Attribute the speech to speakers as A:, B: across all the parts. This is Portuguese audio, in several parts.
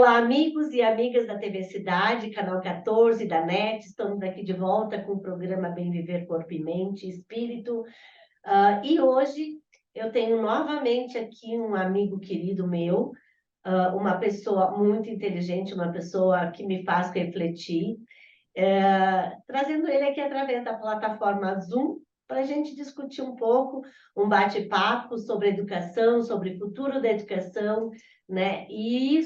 A: Olá, amigos e amigas da TV Cidade, canal 14 da NET. Estamos aqui de volta com o programa Bem Viver Corpo e Mente, Espírito. E hoje eu tenho novamente aqui um amigo querido meu, uma pessoa muito inteligente, uma pessoa que me faz refletir, trazendo ele aqui através da plataforma Zoom para a gente discutir um pouco, um bate-papo sobre educação, sobre o futuro da educação, né? E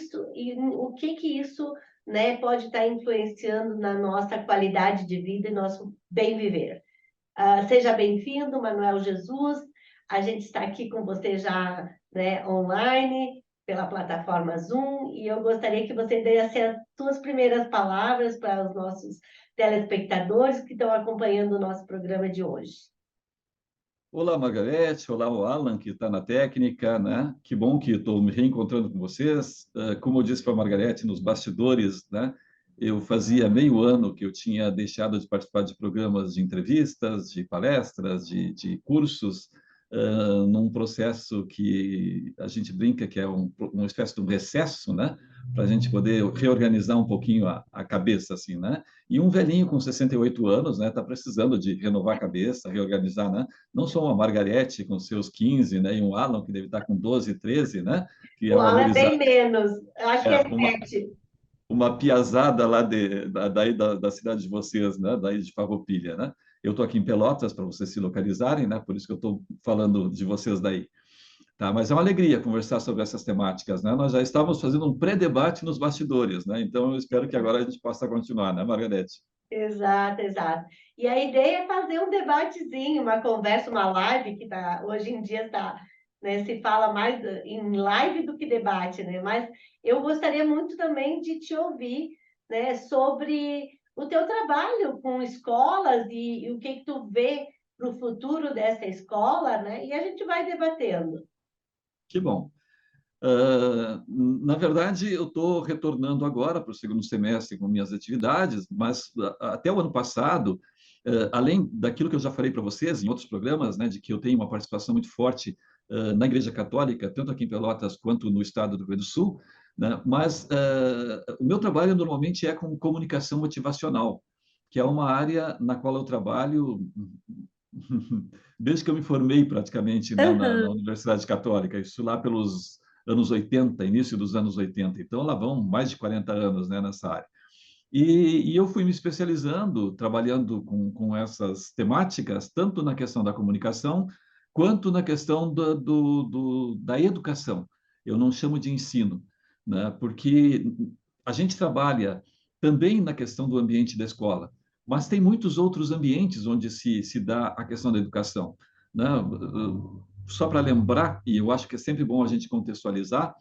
A: o que isso, né, pode estar influenciando na nossa qualidade de vida e nosso bem viver. Seja bem-vindo, Manuel Jesus. A gente está aqui com você já, né, online, pela plataforma Zoom, e eu gostaria que você desse as suas primeiras palavras para os nossos telespectadores que estão acompanhando o nosso programa de hoje.
B: Olá, Margarete. Olá, o Alan, que está na técnica, né? Que bom que estou me reencontrando com vocês. Como eu disse para a Margarete nos bastidores, né? Eu fazia meio ano que eu tinha deixado de participar de programas de entrevistas, de palestras, de cursos, num processo que a gente brinca que é uma espécie de um recesso, né? Para a gente poder reorganizar um pouquinho a cabeça, assim, né? E um velhinho com 68 anos, né? Está precisando de renovar a cabeça, reorganizar, né? Não só uma Margarete com seus 15, né? E um Alan que deve estar com 12, 13, né? Que é
A: O
B: uma
A: Alan é
B: gurizada,
A: bem menos, eu acho que é
B: uma
A: 7.
B: piazada lá daí da cidade de vocês, né? Daí de Farroupilha, né? Eu estou aqui em Pelotas para vocês se localizarem, né? Por isso que eu estou falando de vocês daí. Tá, mas é uma alegria conversar sobre essas temáticas, né? Nós já estávamos fazendo um pré-debate nos bastidores, né? Então eu espero que agora a gente possa continuar, né, Margarete?
A: Exato, exato. E a ideia é fazer um debatezinho, uma conversa, uma live, que tá, hoje em dia tá, né, se fala mais em live do que debate, né? Mas eu gostaria muito também de te ouvir, né, sobre o teu trabalho com escolas e o que tu vê para o futuro dessa escola, né? E a gente vai debatendo.
B: Que bom. Na verdade, eu estou retornando agora para o segundo semestre com minhas atividades, mas até o ano passado, além daquilo que eu já falei para vocês em outros programas, né, de que eu tenho uma participação muito forte na Igreja Católica, tanto aqui em Pelotas quanto no estado do Rio Grande do Sul, né, mas o meu trabalho normalmente é com comunicação motivacional, que é uma área na qual eu trabalho desde que eu me formei praticamente, né, na
A: Aham.
B: Universidade Católica, isso lá pelos anos 80, início dos anos 80. Então, lá vão mais de 40 anos, né, nessa área. E eu fui me especializando, trabalhando com essas temáticas, tanto na questão da comunicação, quanto na questão da educação. Eu não chamo de ensino, né, porque a gente trabalha também na questão do ambiente da escola, mas tem muitos outros ambientes onde se dá a questão da educação, né? Só para lembrar, e eu acho que é sempre bom a gente contextualizar,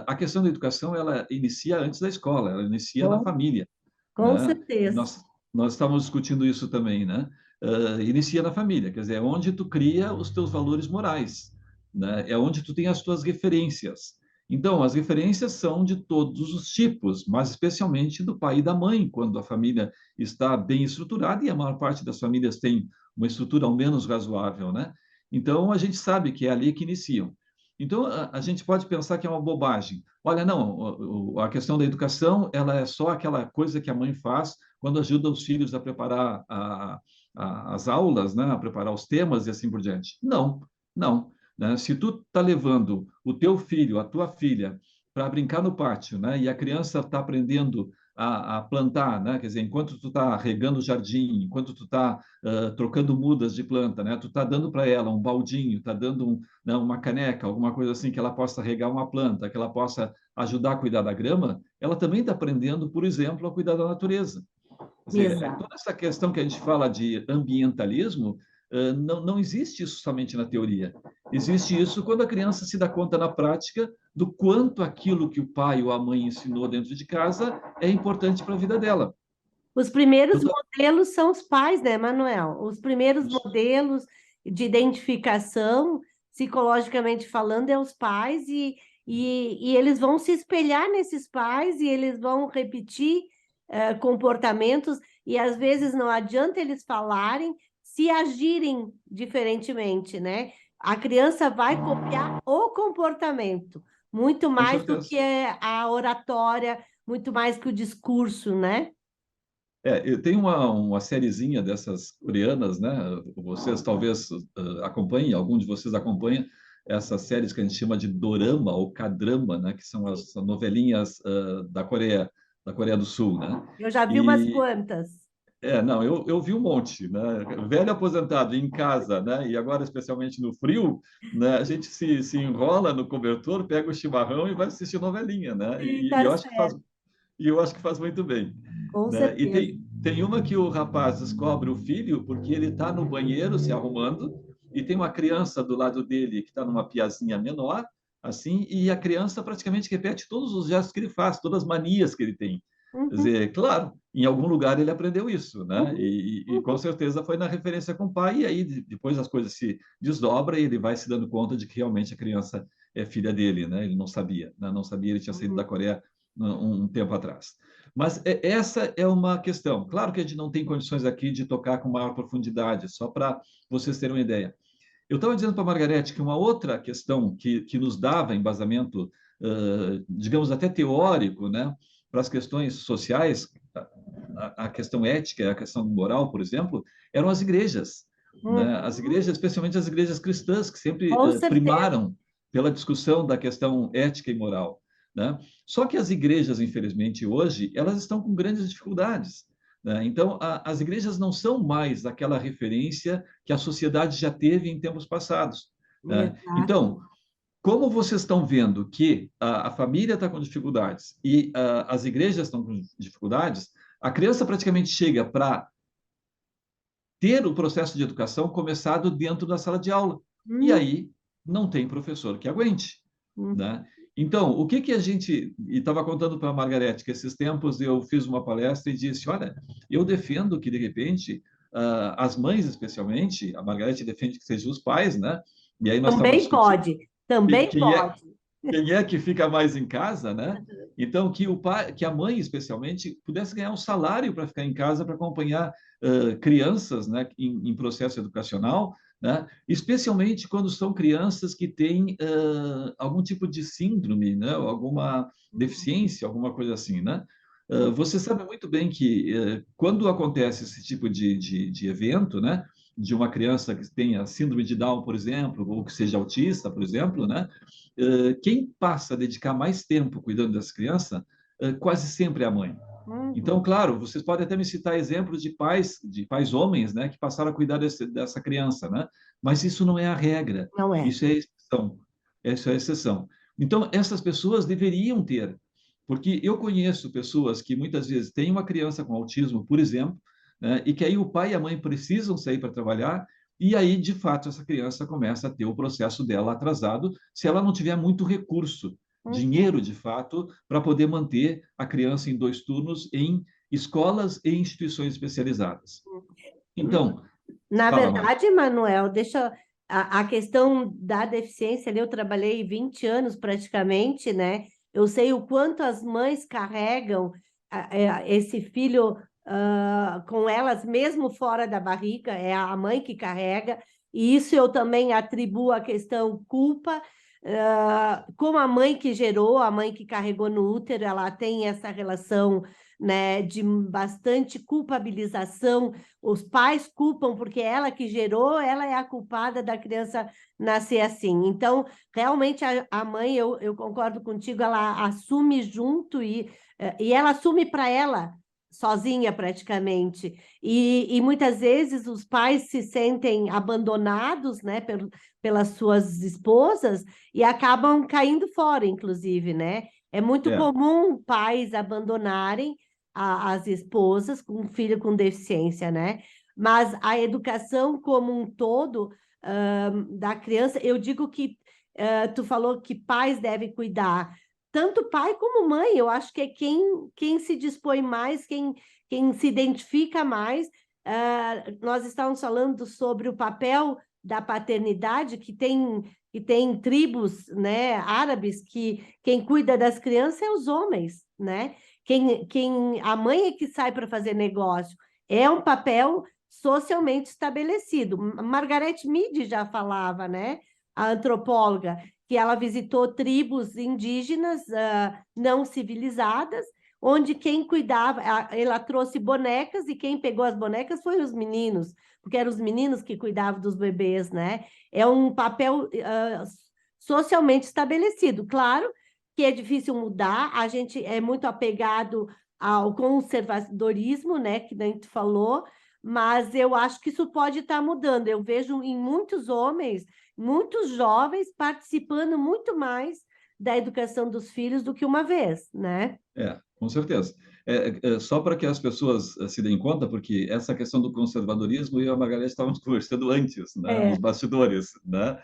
B: a questão da educação ela inicia antes da escola, ela inicia na
A: Com,
B: família,
A: com
B: né?
A: certeza.
B: Nós estávamos discutindo isso também, né? Inicia na família, quer dizer, é onde tu cria os teus valores morais, né? É onde tu tem as tuas referências. Então, as referências são de todos os tipos, mas especialmente do pai e da mãe, quando a família está bem estruturada, e a maior parte das famílias tem uma estrutura ao menos razoável, né? Então, a gente sabe que é ali que iniciam. Então, a gente pode pensar que é uma bobagem. Olha, não, a questão da educação, ela é só aquela coisa que a mãe faz quando ajuda os filhos a preparar as aulas, né, a preparar os temas e assim por diante. Não, não. Né? Se tu está levando o teu filho, a tua filha, para brincar no pátio, né, e a criança está aprendendo a plantar, né, quer dizer, enquanto tu está regando o jardim, enquanto tu está trocando mudas de planta, né, tu está dando para ela um baldinho, está dando né, uma caneca, alguma coisa assim que ela possa regar uma planta, que ela possa ajudar a cuidar da grama, ela também está aprendendo, por exemplo, a cuidar da natureza. Quer dizer,
A: Exato.
B: toda essa questão que a gente fala de ambientalismo, não existe isso somente na teoria. Existe isso quando a criança se dá conta na prática do quanto aquilo que o pai ou a mãe ensinou dentro de casa é importante para a vida dela.
A: Os primeiros
B: Então,
A: modelos são os pais, né, Manuel? Os primeiros modelos de identificação, psicologicamente falando, é os pais, e eles vão se espelhar nesses pais e eles vão repetir comportamentos, e às vezes não adianta eles falarem se agirem diferentemente, né? A criança vai copiar o comportamento. Muito
B: Com
A: mais do
B: certeza.
A: que a oratória, muito mais que o discurso, né?
B: Eu tenho uma sériezinha dessas coreanas, né? Vocês talvez acompanhem, algum de vocês acompanha essas séries que a gente chama de dorama ou K-drama, né? Que são as novelinhas da Coreia do Sul, né?
A: Eu já vi umas
B: E
A: quantas.
B: não, eu vi um monte, né? Velho aposentado em casa, né? E agora especialmente no frio, né? A gente se enrola no cobertor, pega o chimarrão e vai assistir novelinha, né?
A: Sim,
B: E
A: tá
B: eu acho que faz
A: certo.
B: e eu acho que faz muito bem,
A: Com
B: né? E
A: certeza.
B: tem uma que o rapaz descobre o filho porque ele está no banheiro se arrumando e tem uma criança do lado dele que está numa piazinha menor, assim, e a criança praticamente repete todos os gestos que ele faz, todas as manias que ele tem. Quer
A: Uhum,
B: dizer, claro, em algum lugar ele aprendeu isso, né?
A: uhum,
B: E com
A: uhum,
B: certeza foi na referência com o pai, e aí depois as coisas se desdobram e ele vai se dando conta de que realmente a criança é filha dele, né? Ele não sabia, né? Não sabia, ele tinha saído da
A: uhum.
B: Coreia um tempo atrás. Mas essa é uma questão. Claro que a gente não tem condições aqui de tocar com maior profundidade, só para vocês terem uma ideia. Eu estava dizendo para a Margarete que uma outra questão que nos dava embasamento, digamos, até teórico, né, para as questões sociais, a questão ética, a questão moral, por exemplo, eram as igrejas. Né? As
A: Uhum.
B: igrejas, especialmente as igrejas cristãs, que sempre
A: Com certeza.
B: primaram pela discussão da questão ética e moral. Né? Só que as igrejas, infelizmente, hoje, elas estão com grandes dificuldades. Né? Então, as igrejas não são mais aquela referência que a sociedade já teve em tempos passados. Né?
A: Exato.
B: Então, como vocês estão vendo que a família está com dificuldades e as igrejas estão com dificuldades, a criança praticamente chega para ter o processo de educação começado dentro da sala de aula. E
A: Uhum,
B: aí não tem professor que aguente.
A: uhum.
B: Né? Então, o que a gente. E estava contando para a Margarete que esses tempos eu fiz uma palestra e disse: olha, eu defendo que, de repente, as mães, especialmente, a Margarete defende que sejam os pais, né? E aí nós estávamos
A: Também
B: discutindo
A: pode. Também
B: quem é,
A: pode.
B: quem é que fica mais em casa, né? Então, que o pai, que a mãe, especialmente, pudesse ganhar um salário para ficar em casa para acompanhar crianças, né, em processo educacional, né? Especialmente quando são crianças que têm algum tipo de síndrome, né? Ou alguma deficiência, alguma coisa assim, né? Você sabe muito bem que quando acontece esse tipo de evento, né? De uma criança que tenha síndrome de Down, por exemplo, ou que seja autista, por exemplo, né? Quem passa a dedicar mais tempo cuidando dessa criança, quase sempre é a mãe. Então,
A: Uhum.
B: claro, vocês podem até me citar exemplos de pais homens, né, que passaram a cuidar dessa criança, né? Mas isso não é a regra,
A: Não é.
B: isso é a exceção. Isso é a exceção. Então, essas pessoas deveriam ter, porque eu conheço pessoas que muitas vezes têm uma criança com autismo, por exemplo, né, e que aí o pai e a mãe precisam sair para trabalhar, e aí, de fato, essa criança começa a ter o processo dela atrasado, se ela não tiver muito recurso,
A: Uhum.
B: dinheiro, de fato, para poder manter a criança em 2 turnos em escolas e instituições especializadas. Então,
A: Na
B: fala, Mari.
A: verdade, Manuel, deixa a questão da deficiência ali, eu trabalhei 20 anos praticamente, né? Eu sei o quanto as mães carregam esse filho com elas, mesmo fora da barriga, é a mãe que carrega, e isso eu também atribuo à questão culpa, como a mãe que gerou, a mãe que carregou no útero, ela tem essa relação, né, de bastante culpabilização. Os pais culpam porque ela que gerou, ela é a culpada da criança nascer assim. Então, realmente, a mãe, eu concordo contigo, ela assume junto e ela assume para ela, sozinha praticamente. E muitas vezes os pais se sentem abandonados, né, pelas suas esposas e acabam caindo fora, inclusive, né? É muito
B: É,
A: comum pais abandonarem as esposas com um filho com deficiência, né? Mas a educação como um todo da criança, eu digo que tu falou que pais devem cuidar, tanto pai como mãe, eu acho que é quem se dispõe mais, quem se identifica mais. Nós estávamos falando sobre o papel da paternidade, que tem tribos, né, árabes que quem cuida das crianças é os homens, né? A mãe é que sai para fazer negócio. É um papel socialmente estabelecido. Margaret Mead já falava, né? a antropóloga, que ela visitou tribos indígenas não civilizadas, onde quem cuidava, ela trouxe bonecas e quem pegou as bonecas foi os meninos, porque eram os meninos que cuidavam dos bebês, né? É um papel socialmente estabelecido. Claro que é difícil mudar, a gente é muito apegado ao conservadorismo, né, que nem tu falou, mas eu acho que isso pode estar mudando. Eu vejo em muitos homens, muitos jovens participando muito mais da educação dos filhos do que uma vez, né?
B: Com certeza. Só para que as pessoas se deem conta, porque essa questão do conservadorismo, eu e a Margareth estávamos conversando antes, né, nos
A: É.
B: bastidores, né,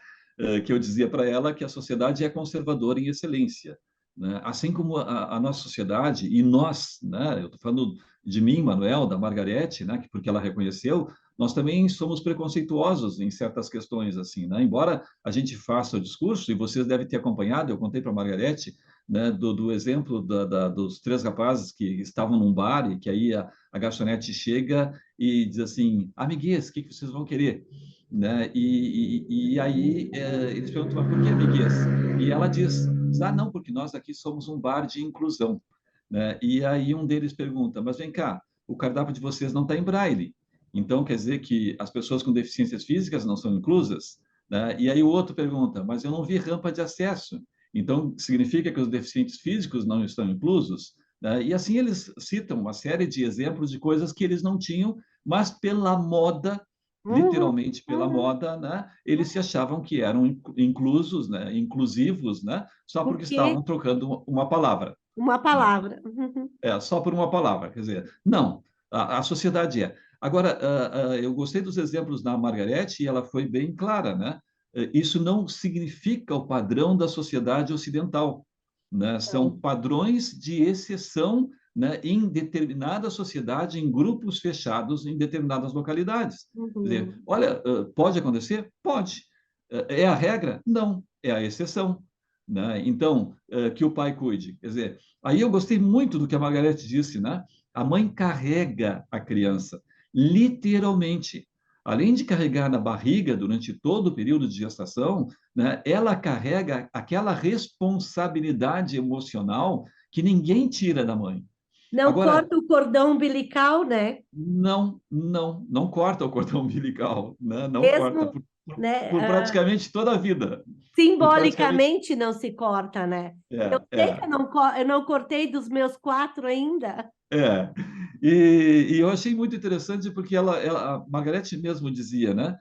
B: que eu dizia para ela que a sociedade é conservadora em excelência, né, assim como a nossa sociedade, e nós, né, eu estou falando de mim, Manuel, da Margareth, né, porque ela reconheceu, nós também somos preconceituosos em certas questões, assim, né, embora a gente faça o discurso, e vocês devem ter acompanhado, eu contei para a Margareth, né, do exemplo dos três rapazes que estavam num bar e que aí a garçonete chega e diz assim, amiguês, o que vocês vão querer? Né? E aí eles perguntam, mas por que amiguês? E ela diz, ah, não, porque nós aqui somos um bar de inclusão. Né? E aí um deles pergunta, mas vem cá, o cardápio de vocês não está em braille. Então, quer dizer que as pessoas com deficiências físicas não são inclusas? Né? E aí o outro pergunta, mas eu não vi rampa de acesso. Então, significa que os deficientes físicos não estão inclusos? Né? E assim eles citam uma série de exemplos de coisas que eles não tinham, mas pela moda,
A: Uhum,
B: literalmente pela
A: uhum.
B: moda, né? Eles se achavam que eram inclusos, né? Inclusivos, né? Só porque
A: Porque
B: estavam trocando uma palavra.
A: uma
B: Né?
A: palavra. Uhum.
B: Só por uma palavra. Quer dizer, não, a sociedade é. Agora, eu gostei dos exemplos da Margarete e ela foi bem clara, né? Isso não significa o padrão da sociedade ocidental, né? São
A: Então,
B: padrões de exceção, né, em determinada sociedade, em grupos fechados, em determinadas localidades. Quer dizer,
A: uhum.
B: olha, pode acontecer? Pode. É a regra? Não, é a exceção. Né? Então, que o pai cuide. Quer dizer, aí eu gostei muito do que a Margarete disse, né? A mãe carrega a criança, literalmente. Além de carregar na barriga durante todo o período de gestação, né, ela carrega aquela responsabilidade emocional que ninguém tira da mãe.
A: Não
B: Agora,
A: corta o cordão umbilical, né?
B: não corta o cordão umbilical, né? Não corta,
A: Mesmo, né?
B: por praticamente toda a vida. Por praticamente.
A: Simbolicamente não se corta, né? Eu
B: É,
A: sei que
B: é.
A: eu não cortei dos meus 4 ainda.
B: É, e eu achei muito interessante porque a Margarete mesmo dizia, né,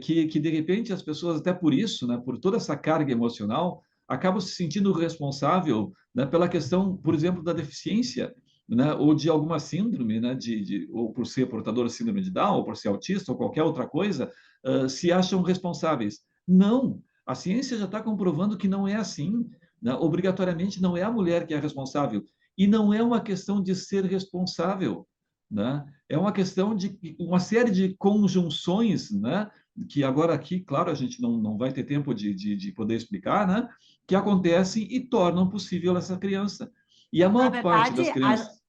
B: que de repente as pessoas, até por isso, né, por toda essa carga emocional, acabam se sentindo responsável, né, pela questão, por exemplo, da deficiência, né, ou de alguma síndrome, né, ou por ser portador de síndrome de Down, ou por ser autista, ou qualquer outra coisa, se acham responsáveis. Não, a ciência já está comprovando que não é assim, né, obrigatoriamente não é a mulher que é responsável. E não é uma questão de ser responsável, né? É uma questão de uma série de conjunções, né? Que agora aqui, claro, a gente não vai ter tempo de poder explicar, né? Que acontecem e tornam possível essa criança. E a
A: Na
B: maior parte
A: verdade,
B: das crianças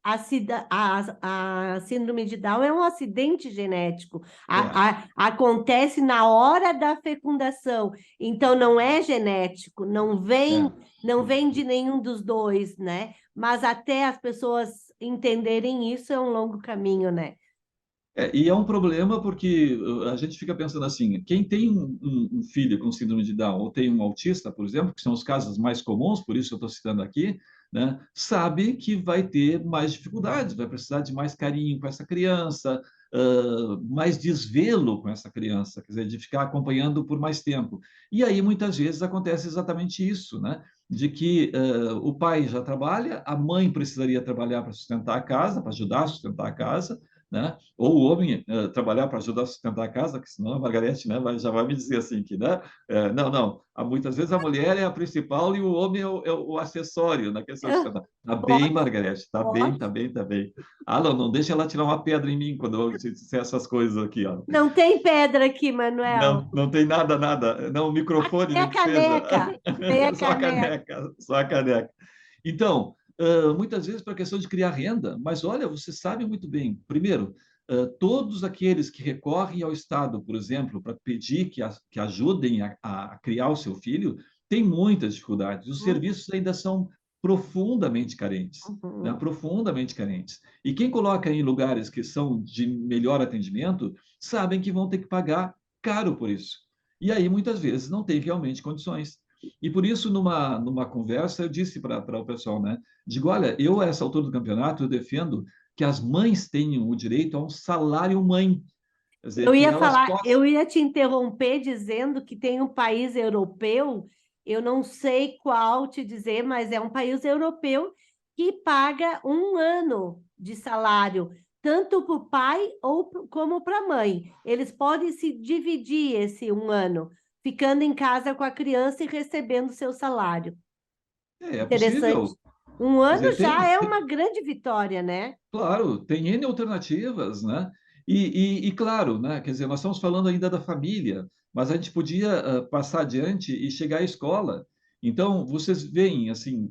A: a síndrome de Down é um acidente genético.
B: é,
A: Acontece na hora da fecundação. Então, não é genético,
B: é,
A: não vem de nenhum dos dois, né? Mas até as pessoas entenderem isso é um longo caminho, né?
B: E é um problema porque a gente fica pensando assim, quem tem um filho com síndrome de Down ou tem um autista, por exemplo, que são os casos mais comuns, por isso eu estou citando aqui, né, sabe que vai ter mais dificuldades, vai precisar de mais carinho com essa criança, mais desvelo com essa criança, quer dizer, de ficar acompanhando por mais tempo. E aí, muitas vezes, acontece exatamente isso, né? De que o pai já trabalha, a mãe precisaria trabalhar para sustentar a casa, para ajudar a sustentar a casa, né? Ou o homem trabalhar para ajudar a sustentar a casa, que senão a Margarete, né, já vai me dizer assim que, né, não, muitas vezes a mulher é a principal e o homem é o acessório na questão de sustentar. Tá bem,
A: Pode,
B: Margarete, tá bem,
A: pode.
B: tá bem, tá bem. Ah, não deixa ela tirar uma pedra em mim quando eu disser essas coisas aqui, ó.
A: Não tem pedra aqui, Manuel.
B: Não tem nada, nada. Não, o
A: Aqui
B: microfone
A: tem
B: nem
A: a
B: que seja.
A: caneca, tem a
B: Só a
A: caneca.
B: caneca, só a caneca. Então, muitas vezes para a questão de criar renda, mas olha, você sabe muito bem. Primeiro, todos aqueles que recorrem ao Estado, por exemplo, para pedir que ajudem a criar o seu filho, têm muitas dificuldades. Os serviços ainda são profundamente carentes, né?
A: Uhum.
B: Profundamente carentes. E quem coloca em lugares que são de melhor atendimento, sabem que vão ter que pagar caro por isso. E aí, muitas vezes, não tem realmente condições. E por isso, numa conversa, eu disse para o pessoal, né? Digo, olha, eu, a essa altura do campeonato, eu defendo que as mães tenham o direito a um salário mãe. Quer dizer,
A: Eu
B: que
A: ia
B: elas
A: falar,
B: possam.
A: eu ia te interromper dizendo que tem um país europeu, eu não sei qual te dizer, mas é um país europeu que paga um ano de salário, tanto para o pai como para a mãe. Eles podem se dividir esse um ano, ficando em casa com a criança e recebendo seu salário.
B: É
A: Interessante.
B: possível.
A: Um
B: Quer
A: ano
B: dizer,
A: já é uma grande vitória, né?
B: claro, tem N alternativas, né? E claro, né? Quer dizer, nós estamos falando ainda da família, mas a gente podia passar adiante e chegar à escola. Então, vocês veem, assim,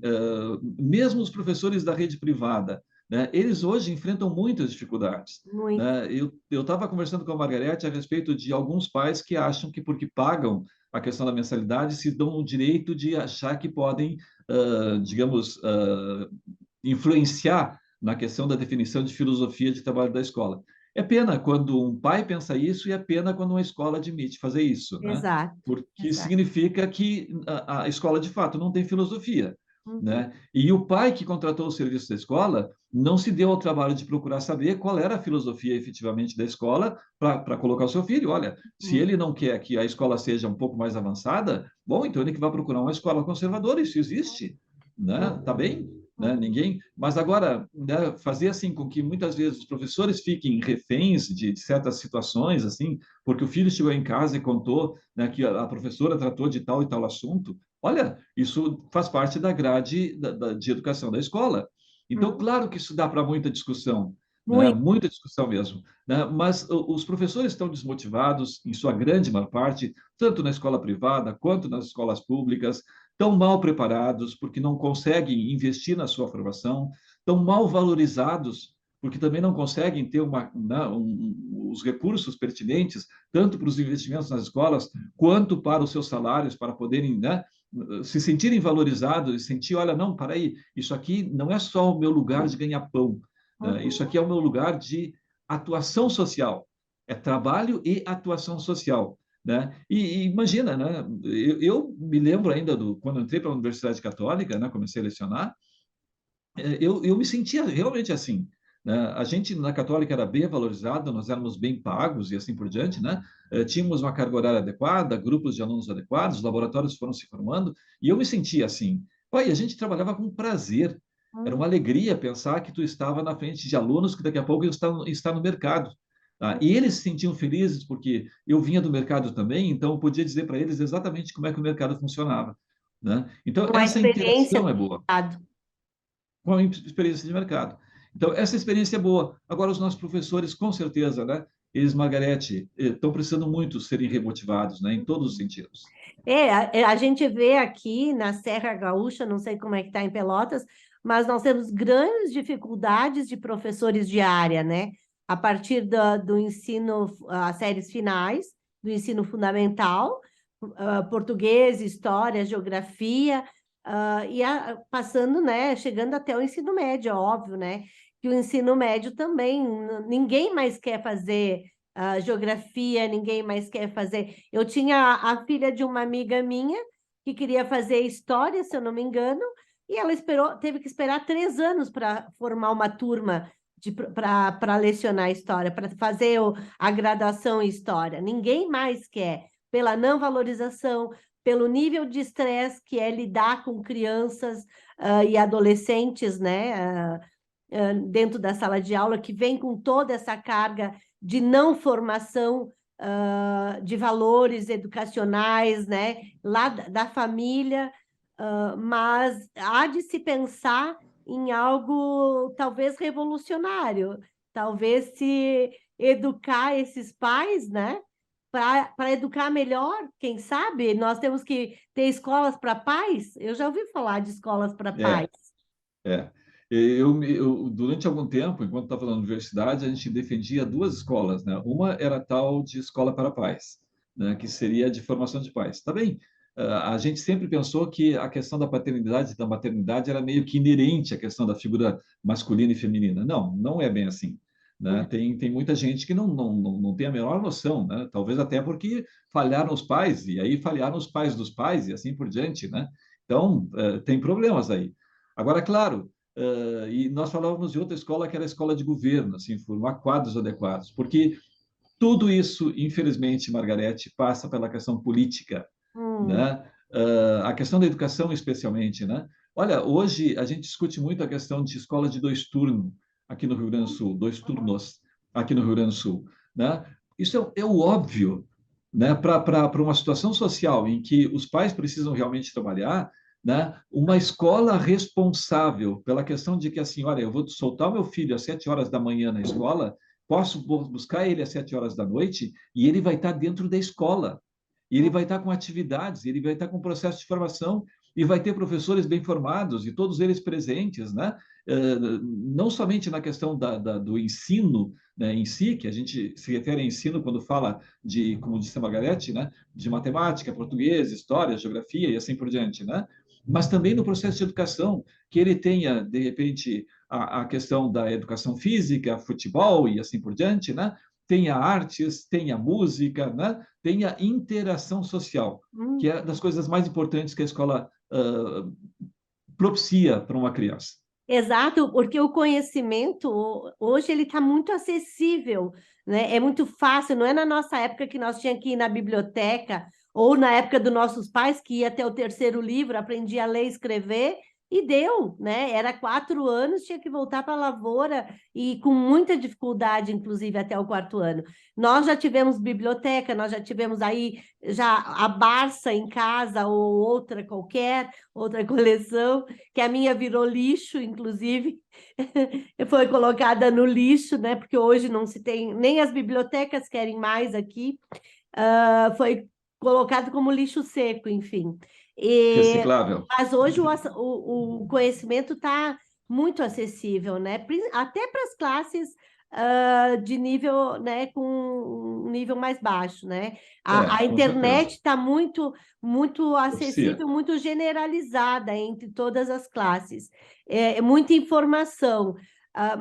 B: mesmo os professores da rede privada, né? Eles hoje enfrentam muitas dificuldades,
A: Muito.
B: né? Eu estava conversando com a Margarete a respeito de alguns pais que acham que porque pagam a questão da mensalidade se dão o direito de achar que podem, digamos, influenciar na questão da definição de filosofia de trabalho da escola. É pena quando um pai pensa isso e é pena quando uma escola admite fazer isso, né?
A: Exato,
B: Porque
A: exato.
B: significa que a escola, de fato, não tem filosofia,
A: Uhum.
B: né? E o pai que contratou o serviço da escola não se deu ao trabalho de procurar saber qual era a filosofia efetivamente da escola para colocar o seu filho. Olha, se
A: Uhum.
B: ele não quer que a escola seja um pouco mais avançada, bom, então ele que vai procurar uma escola conservadora, isso existe, né? Tá bem? Né?
A: Uhum.
B: Ninguém. Mas agora, né, fazer assim com que muitas vezes os professores fiquem reféns de certas situações, assim, porque o filho chegou em casa e contou, né, que a professora tratou de tal e tal assunto. Olha, isso faz parte da grade de educação da escola. Então,
A: Uhum.
B: claro que isso dá para muita discussão, né?
A: Muito.
B: Muita discussão mesmo, né? Mas os professores estão desmotivados, em sua grande maior parte, tanto na escola privada quanto nas escolas públicas, tão mal preparados, porque não conseguem investir na sua formação, tão mal valorizados, porque também não conseguem ter os recursos pertinentes, tanto para os investimentos nas escolas, quanto para os seus salários, para poderem, né, se sentirem valorizados e sentir, olha, não, para aí, isso aqui não é só o meu lugar de ganhar pão, né? Isso
A: Uhum.
B: aqui é o meu lugar de atuação social, é trabalho e atuação social. Né? E imagina, né? Eu me lembro ainda quando entrei para a Universidade Católica, né? Comecei a lecionar, eu me sentia realmente assim. Né? A gente na Católica era bem valorizado, nós éramos bem pagos e assim por diante, né? Tínhamos uma carga horária adequada, grupos de alunos adequados, laboratórios foram se formando, e eu me sentia assim. Pai, a gente trabalhava com prazer. Era uma
A: Uhum.
B: alegria pensar que tu estava na frente de alunos que daqui a pouco está no mercado. Tá? E eles se sentiam felizes porque eu vinha do mercado também, então eu podia dizer para eles exatamente como é que o mercado funcionava. Né? Então,
A: Uma
B: essa
A: experiência
B: interação
A: do
B: é boa
A: mercado.
B: com a experiência de mercado. Então, essa experiência é boa. Agora, os nossos professores, com certeza, né? Eles, Margarete, estão precisando muito serem remotivados, né? Em todos os sentidos.
A: A gente vê aqui na Serra Gaúcha, não sei como é que está em Pelotas, mas nós temos grandes dificuldades de professores de área, né? A partir do ensino, as séries finais, do ensino fundamental, português, história, geografia, passando, né? Chegando até o ensino médio, é óbvio, né? Que o ensino médio também, ninguém mais quer fazer geografia, ninguém mais quer fazer. Eu tinha a filha de uma amiga minha que queria fazer história, se eu não me engano, e ela teve que esperar 3 anos para formar uma turma para lecionar história, para fazer a graduação em história. Ninguém mais quer, pela não valorização, pelo nível de estresse que é lidar com crianças e adolescentes, né? Dentro da sala de aula, que vem com toda essa carga de não formação de valores educacionais, né, lá da família, mas há de se pensar em algo talvez revolucionário, talvez se educar esses pais, né, para educar melhor, quem sabe? Nós temos que ter escolas para pais. Eu já ouvi falar de escolas para pais.
B: É, é. Durante algum tempo, enquanto estava na universidade, a gente defendia duas escolas, né? Uma era a tal de escola para pais, né? Que seria de formação de pais. Tá bem? A gente sempre pensou que a questão da paternidade e da maternidade era meio que inerente à questão da figura masculina e feminina. Não, não é bem assim. Né? Tem muita gente que não tem a menor noção, né? Talvez até porque falharam os pais, e aí falharam os pais dos pais, e assim por diante, né? Então, tem problemas aí. Agora, claro, e nós falávamos de outra escola, que era a escola de governo, assim, formar quadros adequados, porque tudo isso, infelizmente, Margarete, passa pela questão política,
A: Hum.
B: né? A questão da educação, especialmente, né? Olha, hoje a gente discute muito a questão de escola de dois turnos aqui no Rio Grande do Sul, dois turnos aqui no Rio Grande do Sul, né? Isso é o óbvio, né? Para uma situação social em que os pais precisam realmente trabalhar, né? Uma escola responsável pela questão de que assim, olha, eu vou soltar o meu filho às 7 horas da manhã na escola, posso buscar ele às 7 horas da noite e ele vai estar dentro da escola. E ele vai estar com atividades, ele vai estar com processo de formação e vai ter professores bem formados e todos eles presentes, né? Não somente na questão do ensino, né, em si, que a gente se refere a ensino quando fala de, como disse a Margarete, né, de matemática, português, história, geografia e assim por diante, né? Mas também no processo de educação, que ele tenha, de repente, a questão da educação física, futebol e assim por diante, né? Tenha artes, tenha música, né? Tenha interação social, que
A: Hum.
B: é das coisas mais importantes que a escola propicia para uma criança.
A: Exato, porque o conhecimento hoje ele está muito acessível, né? É muito fácil, não é na nossa época que nós tínhamos que ir na biblioteca, ou na época dos nossos pais, que ia até o terceiro livro, aprendia a ler e escrever, e deu, né? Era 4 anos, tinha que voltar para a lavoura, e com muita dificuldade, inclusive, até o quarto ano. Nós já tivemos biblioteca, nós já tivemos aí já a Barça em casa, ou outra qualquer, outra coleção, que a minha virou lixo, inclusive, foi colocada no lixo, né? Porque hoje não se tem, nem as bibliotecas querem mais aqui, foi colocado como lixo seco, enfim. E,
B: Reciclável.
A: mas hoje o conhecimento está muito acessível, né? Até para as classes de nível, né, com um nível mais baixo, né? A
B: Com certeza.
A: internet está muito
B: Propicia.
A: acessível, muito generalizada entre todas as classes. É muita informação.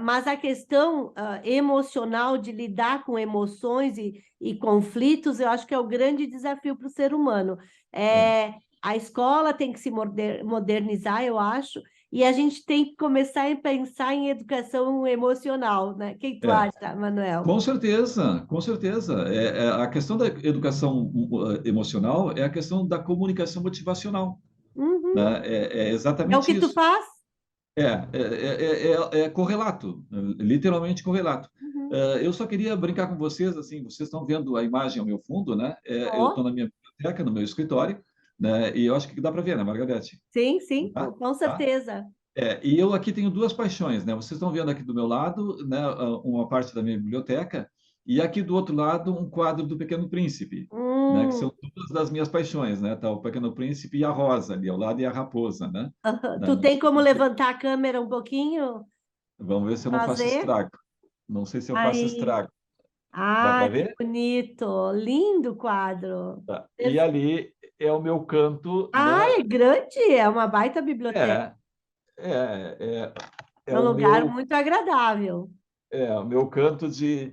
A: Mas a questão emocional de lidar com emoções e conflitos, eu acho que é o grande desafio para o ser humano.
B: É,
A: A escola tem que se modernizar, eu acho, e a gente tem que começar a pensar em educação emocional, né? O que tu
B: é.
A: acha, Manuel?
B: Com certeza, com certeza. A questão da educação emocional é a questão da comunicação motivacional,
A: Uhum.
B: né? É
A: É o
B: exatamente
A: que tu
B: isso.
A: faz?
B: É correlato, literalmente correlato.
A: Uhum.
B: Eu só queria brincar com vocês, assim, vocês estão vendo a imagem ao meu fundo, né? Eu estou
A: Oh,
B: na minha biblioteca, no meu escritório, né? E eu acho que dá para ver, né, Margarete?
A: sim, sim,
B: Tá?
A: com
B: Tá?
A: certeza.
B: E eu aqui tenho duas paixões, né? Vocês estão vendo aqui do meu lado, né, uma parte da minha biblioteca, e aqui do outro lado um quadro do Pequeno Príncipe, né? Que
A: Hum.
B: são duas das minhas paixões, né? Tá o Pequeno Príncipe e a Rosa ali ao lado e a raposa, né?
A: Aham.
B: Né?
A: Tu tem como levantar a câmera um pouquinho?
B: Vamos ver se eu não faço
A: Fazer?
B: estrago. Não sei se eu faço
A: Aí.
B: estrago. Dá para
A: Ah, que
B: ver?
A: bonito! Lindo quadro.
B: Tá. E ali é o meu canto,
A: Ah,
B: né?
A: é grande, é uma baita biblioteca.
B: É, é, é, é
A: É um
B: o
A: lugar
B: meu
A: muito agradável.
B: o meu canto de.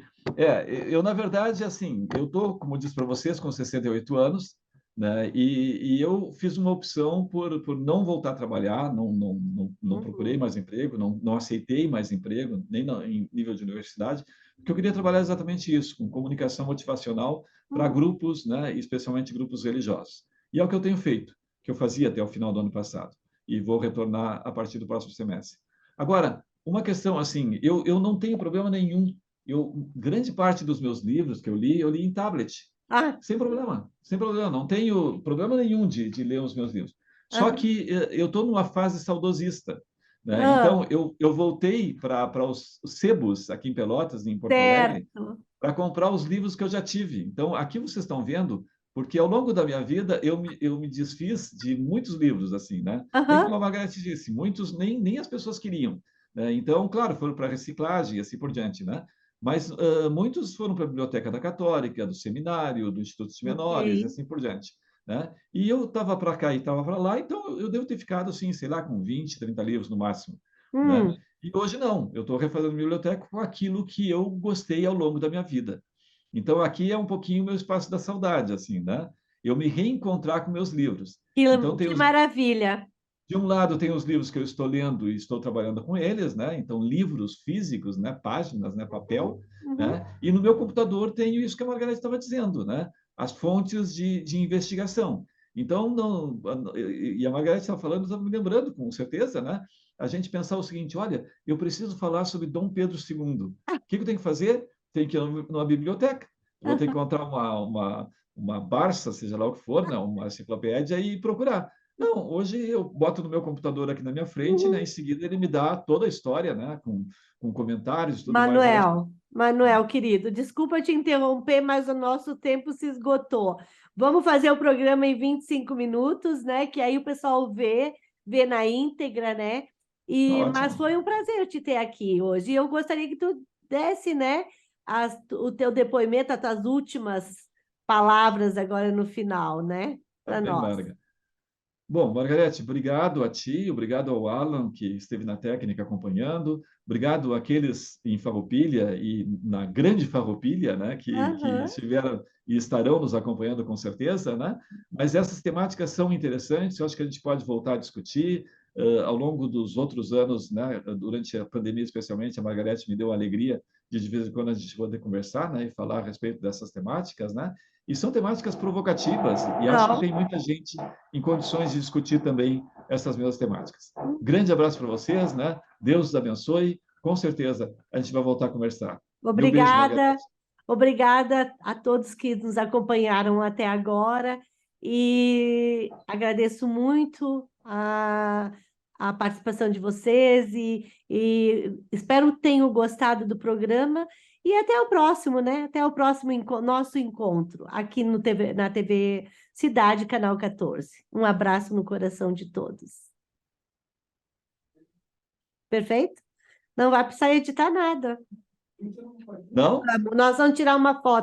B: Eu, na verdade, assim, eu estou, como eu disse para vocês, com 68 anos, né? E eu fiz uma opção por não voltar a trabalhar, não procurei
A: Uhum.
B: mais emprego, não aceitei mais emprego, nem em nível de universidade, porque eu queria trabalhar exatamente isso, com comunicação motivacional para
A: Uhum.
B: grupos, né? Especialmente grupos religiosos. E é o que eu tenho feito, que eu fazia até o final do ano passado, e vou retornar a partir do próximo semestre. Agora, uma questão assim, eu não tenho problema nenhum. Grande parte dos meus livros que eu li em tablet,
A: Ah,
B: sem problema, sem problema. Não tenho problema nenhum de ler os meus livros. Só
A: aham.
B: que eu estou numa fase saudosista, né?
A: Ah,
B: Então, eu voltei para os sebos aqui em Pelotas, em Porto Alegre,
A: certo.
B: para comprar os livros que eu já tive. Então, aqui vocês estão vendo, porque ao longo da minha vida eu me desfiz de muitos livros, assim, né? Bem como
A: Aham.
B: a Margareth disse, muitos nem as pessoas queriam. né? Então, claro, foram para reciclagem e assim por diante, né? Mas muitos foram para a Biblioteca da Católica, do Seminário, do Instituto de Menores e
A: Ok.
B: assim por diante, né? E eu estava para cá e estava para lá, então eu devo ter ficado, assim, sei lá, com 20, 30 livros no máximo, né?
A: Hum,
B: E hoje não, eu estou refazendo a biblioteca com aquilo que eu gostei ao longo da minha vida. Então, aqui é um pouquinho o meu espaço da saudade, assim, né? Eu me reencontrar com meus livros.
A: que,
B: Então,
A: que maravilha.
B: de um lado, tem os livros que eu estou lendo e estou trabalhando com eles, né? Então, livros físicos, né? Páginas, né? Papel,
A: Uhum.
B: né? E no meu computador tenho isso que a Margareth estava dizendo, né? As fontes de investigação. Então, não, e a Margareth estava falando, estava me lembrando, com certeza, né? A gente pensar o seguinte: olha, eu preciso falar sobre Dom Pedro II. O que eu tenho que fazer? Tenho que ir numa biblioteca. Vou ter que encontrar uma Barça, seja lá o que for, né? Uma enciclopédia e procurar. Não, hoje eu boto no meu computador aqui na minha frente, né? Em
A: Uhum.
B: seguida ele me dá toda a história, né? Com comentários e tudo mais a respeito.
A: Manuel, querido, desculpa te interromper, mas o nosso tempo se esgotou. Vamos fazer o programa em 25 minutos, né? Que aí o pessoal vê na íntegra, né? Mas
B: Ótimo.
A: foi um prazer te ter aqui hoje. E eu gostaria que tu desse, né, o teu depoimento, as tuas últimas palavras agora no final, né?
B: Tá
A: Para
B: bem,
A: nós.
B: Marga. Bom, Margarete, obrigado a ti, obrigado ao Alan, que esteve na técnica acompanhando, obrigado àqueles em Farroupilha e na grande Farroupilha, né, que
A: Aham.
B: estiveram e estarão nos acompanhando com certeza, né? Mas essas temáticas são interessantes, eu acho que a gente pode voltar a discutir ao longo dos outros anos, né, durante a pandemia especialmente, a Margarete me deu a alegria de vez em quando a gente poder conversar, né, e falar a respeito dessas temáticas, né? E são temáticas provocativas, e acho que
A: Não.
B: tem muita gente em condições de discutir também essas mesmas temáticas. Grande abraço para vocês, né? Deus os abençoe. Com certeza a gente vai voltar a conversar. Meu beijo,
A: Obrigada,
B: Margarete.
A: obrigada a todos que nos acompanharam até agora e agradeço muito a participação de vocês e espero que tenham gostado do programa e até o próximo, né? Até o próximo nosso encontro aqui no na TV Cidade, Canal 14. Um abraço no coração de todos. Perfeito? Não vai precisar editar nada.
B: Não?
A: Nós vamos tirar uma foto.